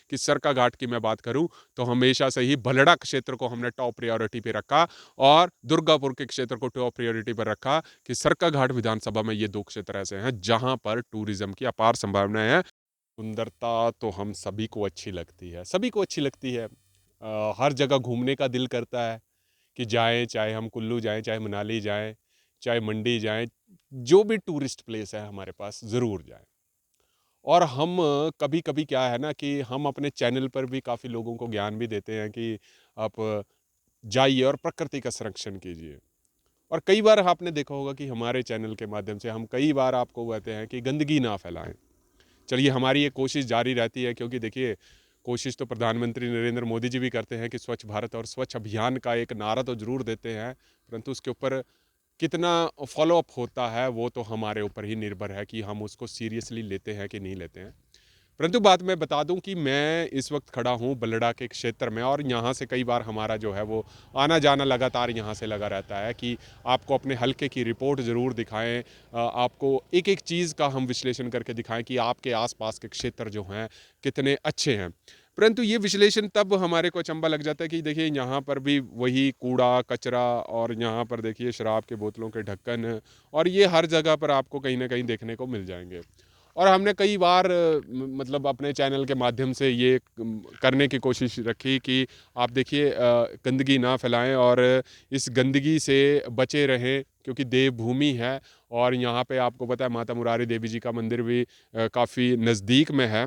कि सरका घाट की मैं बात करूं तो हमेशा से ही भलड़ा क्षेत्र को हमने टॉप प्रायोरिटी पे रखा और दुर्गापुर के क्षेत्र को टॉप प्रायोरिटी पर रखा कि सरका घाट विधानसभा में ये दो क्षेत्र ऐसे हैं जहां पर टूरिज्म की अपार संभावनाएं हैं। सुंदरता तो हम सभी को अच्छी लगती है, सभी को अच्छी लगती है। हर जगह घूमने का दिल करता है कि जाएं, चाहे हम कुल्लू जाएं, चाहे मनाली जाएं, चाहे मंडी जाएं, जो भी टूरिस्ट प्लेस है हमारे पास ज़रूर जाएं। और हम कभी कभी क्या है ना कि हम अपने चैनल पर भी काफ़ी लोगों को ज्ञान भी देते हैं कि आप जाइए और प्रकृति का संरक्षण कीजिए। और कई बार आपने देखा होगा कि हमारे चैनल के माध्यम से हम कई बार आपको कहते हैं कि गंदगी ना फैलाएं। चलिए, हमारी ये कोशिश जारी रहती है क्योंकि देखिए, कोशिश तो प्रधानमंत्री नरेंद्र मोदी जी भी करते हैं कि स्वच्छ भारत और स्वच्छ अभियान का एक नारा तो ज़रूर देते हैं, परंतु उसके ऊपर कितना फॉलो अप होता है वो तो हमारे ऊपर ही निर्भर है कि हम उसको सीरियसली लेते हैं कि नहीं लेते हैं। परंतु बात मैं बता दूं कि मैं इस वक्त खड़ा हूं बल्लड़ा के क्षेत्र में और यहाँ से कई बार हमारा जो है वो आना जाना लगातार यहाँ से लगा रहता है कि आपको अपने हलके की रिपोर्ट ज़रूर दिखाएं, आपको एक एक चीज़ का हम विश्लेषण करके दिखाएं कि आपके आसपास के क्षेत्र जो हैं कितने अच्छे हैं। परंतु ये विश्लेषण तब हमारे को अचंबा लग जाता है कि देखिए यहाँ पर भी वही कूड़ा कचरा और यहाँ पर देखिए शराब के बोतलों के ढक्कन और ये हर जगह पर आपको कहीं ना कहीं देखने को मिल जाएंगे। और हमने कई बार मतलब अपने चैनल के माध्यम से ये करने की कोशिश रखी कि आप देखिए गंदगी ना फैलाएं और इस गंदगी से बचे रहें क्योंकि देवभूमि है और यहाँ पे आपको पता है माता मुरारी देवी जी का मंदिर भी काफ़ी नज़दीक में है।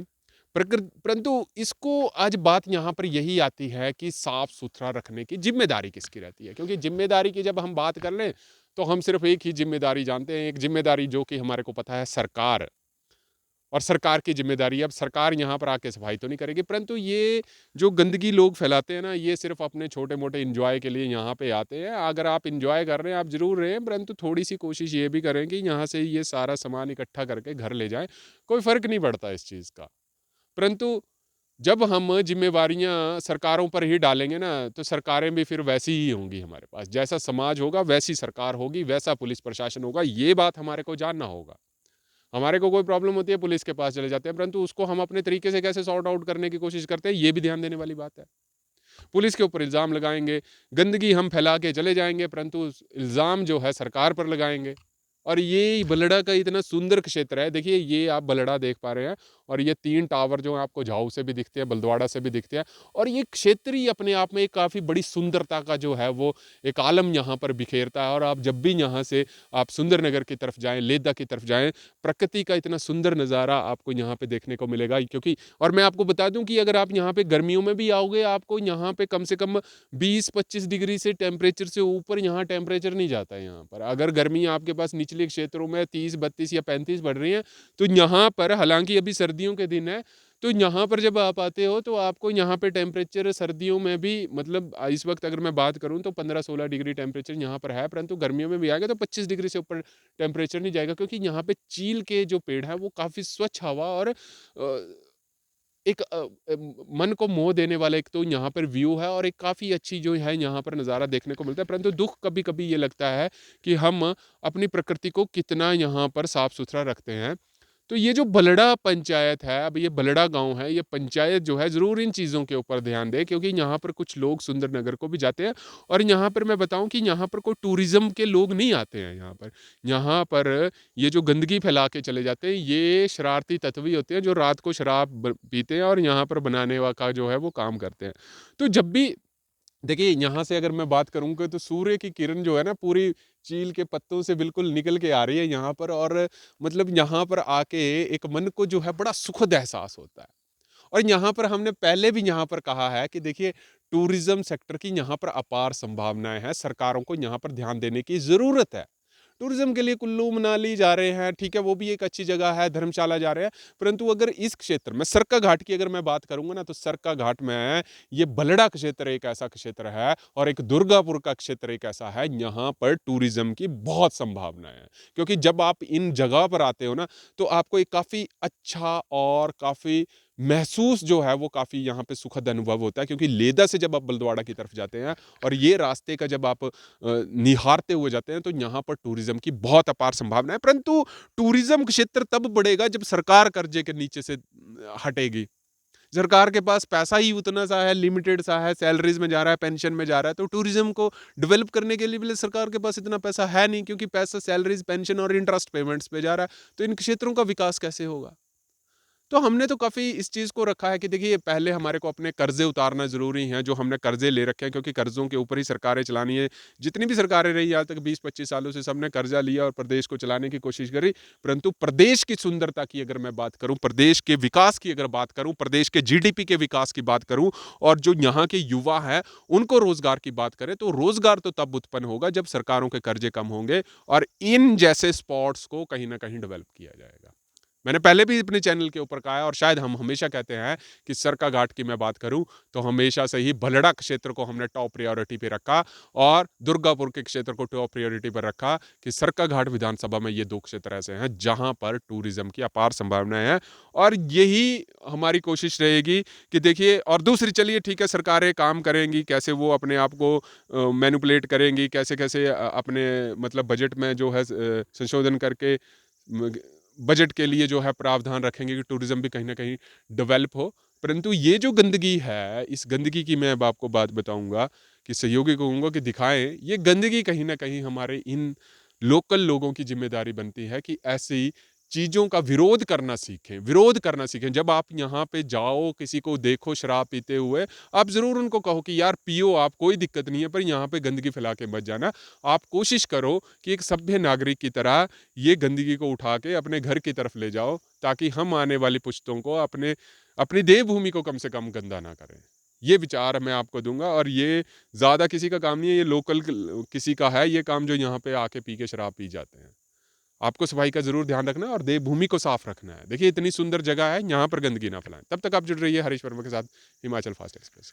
परंतु इसको आज बात यहाँ पर यही आती है कि साफ सुथरा रखने की जिम्मेदारी किसकी रहती है, क्योंकि जिम्मेदारी की जब हम बात कर लें तो हम सिर्फ एक ही जिम्मेदारी जानते हैं, एक जिम्मेदारी जो कि हमारे को पता है सरकार, और सरकार की जिम्मेदारी है। अब सरकार यहाँ पर आके सफाई तो नहीं करेगी, परंतु ये जो गंदगी लोग फैलाते हैं ना, ये सिर्फ अपने छोटे मोटे इंजॉय के लिए यहाँ पे आते हैं। अगर आप इंजॉय कर रहे हैं आप जरूर रहें, परंतु थोड़ी सी कोशिश ये भी करें कि यहाँ से ये सारा सामान इकट्ठा करके घर ले जाएं। कोई फर्क नहीं पड़ता इस चीज़ का। परंतु जब हम जिम्मेवारियां सरकारों पर ही डालेंगे ना तो सरकारें भी फिर वैसी ही होंगी हमारे पास, जैसा समाज होगा वैसी सरकार होगी, वैसा पुलिस प्रशासन होगा। ये बात हमारे को जानना होगा। हमारे को कोई प्रॉब्लम होती है पुलिस के पास चले जाते हैं, परंतु उसको हम अपने तरीके से कैसे सॉर्ट आउट करने की कोशिश करते हैं ये भी ध्यान देने वाली बात है। पुलिस के ऊपर इल्ज़ाम लगाएंगे, गंदगी हम फैला के चले जाएंगे, परंतु इल्ज़ाम जो है सरकार पर लगाएंगे। और ये बल्लड़ा का इतना सुंदर क्षेत्र है, देखिए ये आप बल्लड़ा देख पा रहे हैं और ये 3 टावर जो आपको झाऊ से भी दिखते हैं, बलद्वाड़ा से भी दिखते हैं, और ये क्षेत्र ही अपने आप में एक काफ़ी बड़ी सुंदरता का जो है वो एक आलम यहाँ पर बिखेरता है। और आप जब भी यहाँ से आप सुंदरनगर की तरफ जाएं, लेदा की तरफ जाएं, प्रकृति का इतना सुंदर नज़ारा आपको यहाँ पे देखने को मिलेगा। क्योंकि और मैं आपको बता दूं कि अगर आप यहाँ पे गर्मियों में भी आओगे, आपको यहाँ पे कम से कम 20-25 डिग्री से टेम्परेचर से ऊपर यहाँ टेम्परेचर नहीं जाता है। यहाँ पर अगर गर्मी आपके पास निचले क्षेत्रों में 30-32 या 35 बढ़ रही है, तो यहाँ पर हालांकि अभी सर्दियों के दिन है, तो यहाँ पर जब आप आते हो तो आपको यहाँ पे टेम्परेचर सर्दियों में भी मतलब इस वक्त अगर मैं बात करूँ तो 15-16 डिग्री टेम्परेचर यहाँ पर है, परंतु गर्मियों में भी आएगा तो 25 डिग्री से ऊपर टेम्परेचर नहीं जाएगा, क्योंकि यहाँ पे चील के जो पेड़ है वो काफ़ी स्वच्छ हवा और एक मन को मोह देने वाला एक तो यहाँ पर व्यू है और एक काफ़ी अच्छी जो है यहाँ पर नज़ारा देखने को मिलता है। परंतु दुख कभी कभी ये लगता है कि हम अपनी प्रकृति को कितना यहाँ पर साफ सुथरा रखते हैं। तो ये जो बलड़ा पंचायत है, अब ये बलड़ा गांव है, ये पंचायत जो है ज़रूर इन चीज़ों के ऊपर ध्यान दे, क्योंकि यहाँ पर कुछ लोग सुंदरनगर को भी जाते हैं। और यहाँ पर मैं बताऊं कि यहाँ पर कोई टूरिज्म के लोग नहीं आते हैं। यहाँ पर ये जो गंदगी फैला के चले जाते हैं, ये शरारती तत्व ही होते हैं जो रात को शराब पीते हैं और यहाँ पर बनाने का जो है वो काम करते हैं। तो जब भी देखिए यहाँ से अगर मैं बात करूँगा तो सूर्य की किरण जो है ना पूरी चील के पत्तों से बिल्कुल निकल के आ रही है यहाँ पर, और मतलब यहाँ पर आके एक मन को जो है बड़ा सुखद एहसास होता है। और यहाँ पर हमने पहले भी यहाँ पर कहा है कि देखिए टूरिज्म सेक्टर की यहाँ पर अपार संभावनाएं हैं, सरकारों को यहाँ पर ध्यान देने की जरूरत है। टूरिज्म के लिए कुल्लू मनाली जा रहे हैं, ठीक है, वो भी एक अच्छी जगह है, धर्मशाला जा रहे हैं, परंतु अगर इस क्षेत्र में सरका घाट की अगर मैं बात करूंगा ना तो सरका घाट में ये बलड़ा क्षेत्र एक ऐसा क्षेत्र है और एक दुर्गापुर का क्षेत्र एक ऐसा है, यहाँ पर टूरिज्म की बहुत संभावना है। क्योंकि जब आप इन जगह पर आते हो ना तो आपको एक काफी अच्छा और काफी महसूस जो है वो काफी यहाँ पे सुखद अनुभव होता है, क्योंकि लेदा से जब आप बलद्वाड़ा की तरफ जाते हैं और ये रास्ते का जब आप निहारते हुए जाते हैं तो यहाँ पर टूरिज्म की बहुत अपार संभावना है। परंतु टूरिज्म क्षेत्र तब बढ़ेगा जब सरकार कर्जे के नीचे से हटेगी, सरकार के पास पैसा ही उतना सा है, लिमिटेड सा है, सैलरीज में जा रहा है, पेंशन में जा रहा है, तो टूरिज्म को डेवलप करने के लिए भी सरकार के पास इतना पैसा है नहीं, क्योंकि पैसा सैलरीज, पेंशन और इंटरेस्ट पेमेंट्स पे जा रहा है। तो इन क्षेत्रों का विकास कैसे होगा? तो हमने तो काफ़ी इस चीज़ को रखा है कि देखिए पहले हमारे को अपने कर्जे उतारना ज़रूरी हैं, जो हमने कर्जे ले रखे हैं, क्योंकि कर्जों के ऊपर ही सरकारें चलानी है। जितनी भी सरकारें रही आज तक 20-25 सालों से, सबने कर्जा लिया और प्रदेश को चलाने की कोशिश करी। परंतु प्रदेश की सुंदरता की अगर मैं बात करूं, प्रदेश के विकास की अगर बात करूं, प्रदेश के जीडीपी के विकास की बात करूं और जो यहाँ के युवा हैं उनको रोजगार की बात करें, तो रोजगार तो तब उत्पन्न होगा जब सरकारों के कर्जे कम होंगे और इन जैसे स्पॉट्स को कहीं ना कहीं डेवलप किया जाएगा। मैंने पहले भी अपने चैनल के ऊपर कहा है और शायद हम हमेशा कहते हैं कि सरका घाट की मैं बात करूं तो हमेशा से ही भलड़ा क्षेत्र को हमने टॉप प्रायोरिटी पे रखा और दुर्गापुर के क्षेत्र को टॉप प्रायोरिटी पर रखा कि सरका घाट विधानसभा में ये दो क्षेत्र ऐसे हैं जहां पर टूरिज्म की अपार संभावनाएं हैं। और यही हमारी कोशिश रहेगी कि देखिए, और दूसरी चलिए ठीक है, सरकारें काम करेंगी कैसे, वो अपने आप को मैनिपुलेट करेंगी कैसे कैसे अपने मतलब बजट में जो है संशोधन करके बजट के लिए जो है प्रावधान रखेंगे कि टूरिज्म भी कहीं ना कहीं डेवलप हो। परंतु ये जो गंदगी है, इस गंदगी की मैं अब आपको बात बताऊंगा कि सहयोगी को कहूंगा कि दिखाएं, ये गंदगी कहीं ना कहीं हमारे इन लोकल लोगों की जिम्मेदारी बनती है कि ऐसी चीजों का विरोध करना सीखें, विरोध करना सीखें। जब आप यहाँ पे जाओ, किसी को देखो शराब पीते हुए, आप जरूर उनको कहो कि यार पियो आप, कोई दिक्कत नहीं है, पर यहाँ पे गंदगी फैला के मत जाना। आप कोशिश करो कि एक सभ्य नागरिक की तरह ये गंदगी को उठा के अपने घर की तरफ ले जाओ, ताकि हम आने वाली पुश्तों को अपनी देवभूमि को कम से कम गंदा ना करें। ये विचार मैं आपको दूंगा और ये ज्यादा किसी का काम नहीं है, ये लोकल किसी का है ये काम, जो यहाँ पे आके पी के शराब पी जाते हैं। आपको सफाई का जरूर ध्यान रखना है और देवभूमि को साफ रखना है। देखिए इतनी सुंदर जगह है, यहाँ पर गंदगी ना फैलाएं। तब तक आप जुड़ रहिए हरीश वर्मा के साथ हिमाचल फास्ट एक्सप्रेस।